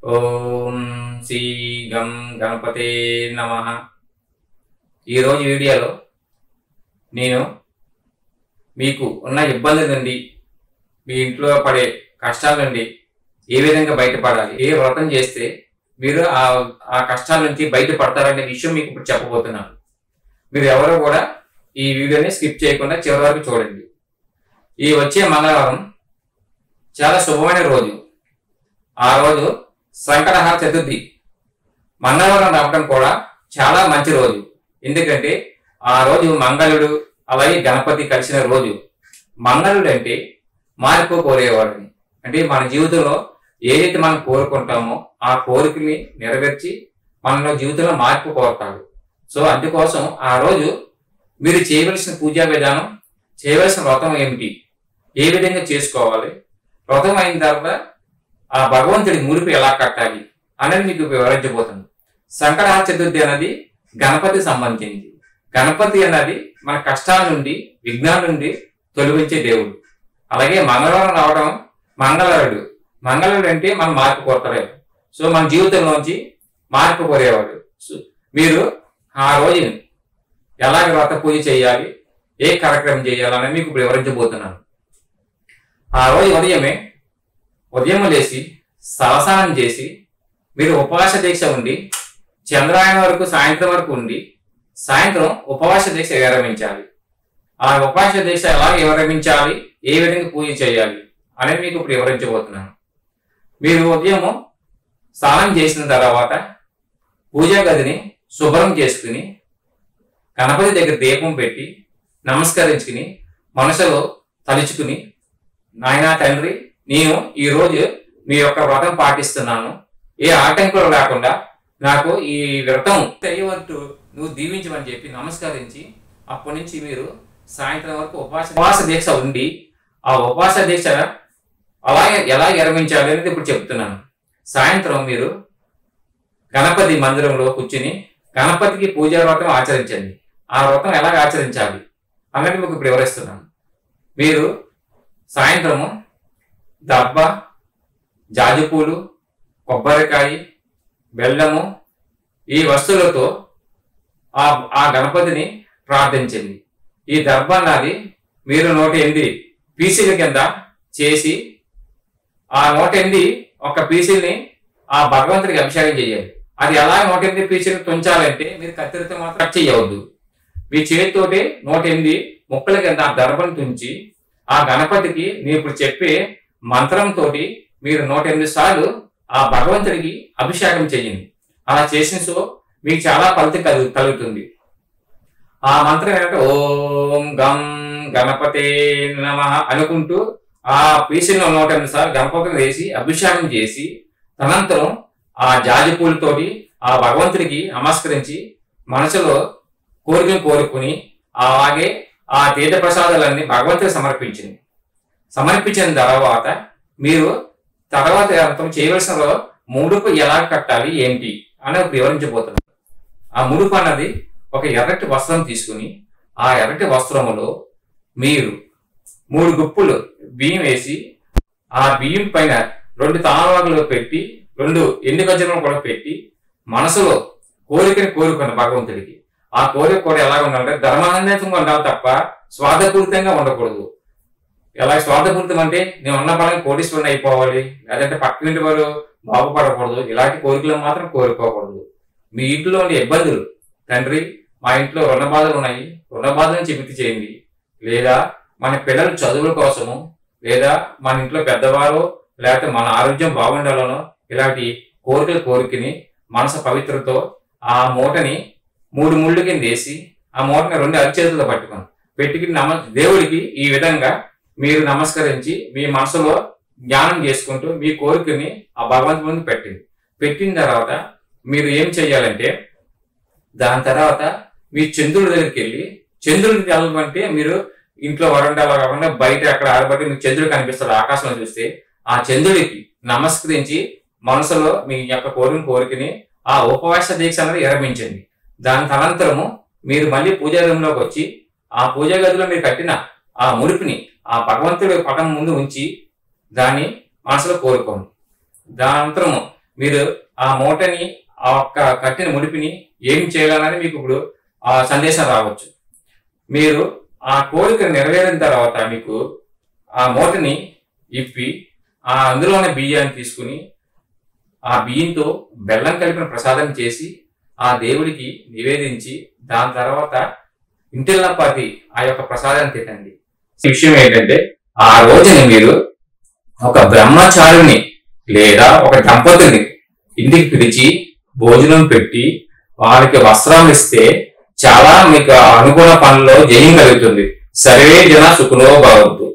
ఓం శ్రీ గం గణపతే నమః. ఈరోజు వీడియోలో నేను మీకు ఉన్న ఇబ్బందుల నుండి, మీ ఇంట్లో పడే కష్టాల నుండి ఏ విధంగా బయటపడాలి, ఏ వ్రతం చేస్తే మీరు ఆ కష్టాల నుంచి బయటపడతారనే విషయం మీకు ఇప్పుడు చెప్పబోతున్నాను. మీరు ఎవరు కూడా ఈ వీడియోని స్కిప్ చేయకుండా చివరి వరకు చూడండి. ఈ వచ్చే మంగళవారం చాలా శుభమైన రోజు. ఆ రోజు సంకటహర చతుర్థి. మంగళవారం రావడం కూడా చాలా మంచి రోజు. ఎందుకంటే ఆ రోజు మంగళుడు అలాగే గణపతి కలిసిన రోజు. మంగళుడు అంటే మార్పు కోరేవాడిని. అంటే మన జీవితంలో ఏదైతే మనం కోరుకుంటామో ఆ కోరికని నెరవేర్చి మనలో జీవితంలో మార్పు కోరుతాడు. సో అందుకోసం ఆ రోజు మీరు చేయవలసిన పూజా విధానం, చేయవలసిన వ్రతం ఏమిటి, ఏ విధంగా చేసుకోవాలి, వ్రతం అయిన తర్వాత ఆ భగవంతుడి ముడుపు ఎలా కట్టాలి అనేది మీకు వివరించబోతుంది. సంకటహర చతుర్థి అనేది గణపతికి సంబంధించింది. గణపతి అన్నది మన కష్టాల నుండి, విఘ్నాల నుండి తొలగించే దేవుడు. అలాగే మంగళవారం రావడం మంగళవారుడు. మంగళవారుడు అంటే మనం మార్పు కోరతాడు. సో మన జీవితంలోంచి మార్పు కోరేవాడు. మీరు ఆ రోజు ఎలాగ వ్రత పూజ చేయాలి, ఏ కార్యక్రమం చేయాలని మీకు ఇప్పుడు వివరించబోతున్నాను. ఆ రోజు ఉదయం లేచి తలస్నానం చేసి మీరు ఉపవాస దీక్ష ఉండి చంద్రాయనం వరకు సాయంత్రం వరకు ఉండి సాయంత్రం ఉపవాస దీక్ష విరమించాలి. ఆ ఉపవాస దీక్ష ఎలా విరమించాలి, ఏ విధంగా పూజ చేయాలి అనేది మీకు ఇప్పుడు వివరించబోతున్నాను. మీరు ఉదయం స్నానం చేసిన తర్వాత పూజా గదిని శుభ్రం చేసుకుని గణపతి దగ్గర దీపం పెట్టి నమస్కరించుకుని మనసులో తలుచుకుని, నాయనా తండ్రి, నేను ఈరోజు మీ యొక్క వ్రతం పాటిస్తున్నాను, ఏ ఆటంకులు లేకుండా నాకు ఈ వ్రతం చేయవద్దు, నువ్వు దీవించమని చెప్పి నమస్కరించి అప్పటి నుంచి మీరు సాయంత్రం వరకు ఉపవాస దీక్ష ఉండి ఆ ఉపవాస దీక్ష ఎలా విరమించాలి అనేది ఇప్పుడు చెప్తున్నాను. సాయంత్రం మీరు గణపతి మందిరంలో కూర్చుని గణపతికి పూజా వ్రతం ఆచరించండి. ఆ వ్రతం ఎలాగ ఆచరించాలి అన్నది మీకు ఇప్పుడు వివరిస్తున్నాను. మీరు సాయంత్రము దబ్బ, జాజిపూలు, కొబ్బరికాయ, బెల్లము ఈ వస్తువులతో ఆ గణపతిని ప్రార్థించండి. ఈ దర్భ అన్నది మీరు 108 పీసీల కింద చేసి ఆ 108 ఒక పీసీని ఆ భగవంతుడికి అభిషేకం చేయాలి. అది ఎలా 108 పీసీలు తుంచాలంటే మీరు కత్తిరితో మాత్రం కట్ చేయవద్దు. మీ చేతితోటి 108 ముక్కల కింద ఆ దర్భను తుంచి ఆ గణపతికి నేను ఇప్పుడు చెప్పే మంత్రంతో మీరు 108 సార్లు ఆ భగవంతుడికి అభిషేకం చేయండి. అలా చేసిన సో మీకు చాలా ఫలితం కలుగుతుంది. ఆ మంత్రం ఏంటంటే ఓం గం గణపతే నమః అనుకుంటూ ఆ పీసులో 108 సార్లు గణపతిని వేసి అభిషేకం చేసి తనంతరం ఆ జాజి పూలతోటి ఆ భగవంతుడికి నమస్కరించి మనసులో కోరికలు కోరుకుని అలాగే ఆ తీర్థ ప్రసాదాలన్నీ భగవంతుడికి సమర్పించిన తర్వాత మీరు తర్వాత చేయవలసిన ముడుపు ఎలా కట్టాలి ఏంటి అని వివరించబోతున్నారు. ఆ ముడుపు అన్నది ఒక ఎర్రటి వస్త్రం తీసుకుని ఆ ఎర్రటి వస్త్రములో మీరు 3 గుప్పులు బియ్యం వేసి ఆ బియ్యం పైన 2 తాళవాకులు పెట్టి 2 ఎండు గజ్జలను కూడా పెట్టి మనసులో కోరికని కోరుకున్న భగవంతుడికి. ఆ కోరిక కూడా ఎలా ఉండాలంటే ధర్మానందంగా ఉండాలి తప్ప స్వార్థపూరితంగా ఉండకూడదు. ఎలా స్వార్థపూరితం అంటే నేను ఉన్న పని కోటీశ్వరుని అయిపోవాలి, లేదంటే పక్కనింటి వారు బాగుపడకూడదు, ఇలాంటి కోరికలు మాత్రం కోరుకోకూడదు. మీ ఇంట్లో ఉండే ఇబ్బందులు, తండ్రి మా ఇంట్లో రుణ బాధలు ఉన్నాయి, రుణ బాధలను చికిత్స చేయండి, లేదా మన పిల్లల చదువుల కోసము, లేదా మన ఇంట్లో పెద్దవారు, లేకపోతే మన ఆరోగ్యం బాగుండాలనో ఇలాంటి కోరికని మనసు పవిత్రతో ఆ మూటని 3 ముళ్ళు కింద వేసి ఆ మూటని 2 అరిచేతులతో పెట్టుకుని దేవుడికి ఈ విధంగా మీరు నమస్కరించి మీ మనసులో జ్ఞానం చేసుకుంటూ మీ కోరికని ఆ భగవంతు ముందు పెట్టిన తర్వాత మీరు ఏం చెయ్యాలంటే దాని తర్వాత మీ చంద్రుడి దగ్గరికి వెళ్ళి, చంద్రుడికి వెళ్ళమంటే మీరు ఇంట్లో వరండాలో కాకుండా బయట అక్కడ ఆడబట్టి మీకు చంద్రుడు కనిపిస్తాడు ఆకాశంలో చూస్తే, ఆ చంద్రుడికి నమస్కరించి మనసులో మీ యొక్క కోరికని ఆ ఉపవాస దీక్ష అనేది విరమించండి. దాని తనంతరము మీరు మళ్ళీ పూజా రూమ్లోకి వచ్చి ఆ పూజా గదిలో మీరు కట్టిన ఆ ముడిపిని ఆ భగవంతుడి పటం ముందు ఉంచి దాన్ని మనసులో కోరుకోండి. దానంతరము మీరు ఆ మూటని ఆ ఒక్క కట్టిన ముడిపిని ఏం చేయాలని మీకు ఇప్పుడు ఆ సందేశం రావచ్చు. మీరు ఆ కోరిక నెరవేరిన తర్వాత మీకు ఆ మూటని ఇప్పి ఆ అందులోనే బియ్యాన్ని తీసుకుని ఆ బియ్యంతో బెల్లం కలిపిన ప్రసాదం చేసి ఆ దేవుడికి నివేదించి దాని తర్వాత ఇంటిల్లపాతి ఆ యొక్క ప్రసాదాన్ని తినండి. విషయం ఏంటంటే ఆ రోజుని మీరు ఒక బ్రహ్మచారిని లేదా ఒక దంపతిని ఇంటికి పిలిచి భోజనం పెట్టి వారికి వస్త్రం ఇస్తే చాలా మీకు అనుకున్న పనుల్లో జయం కలుగుతుంది. సర్వే జన సుఖనో భవంతు.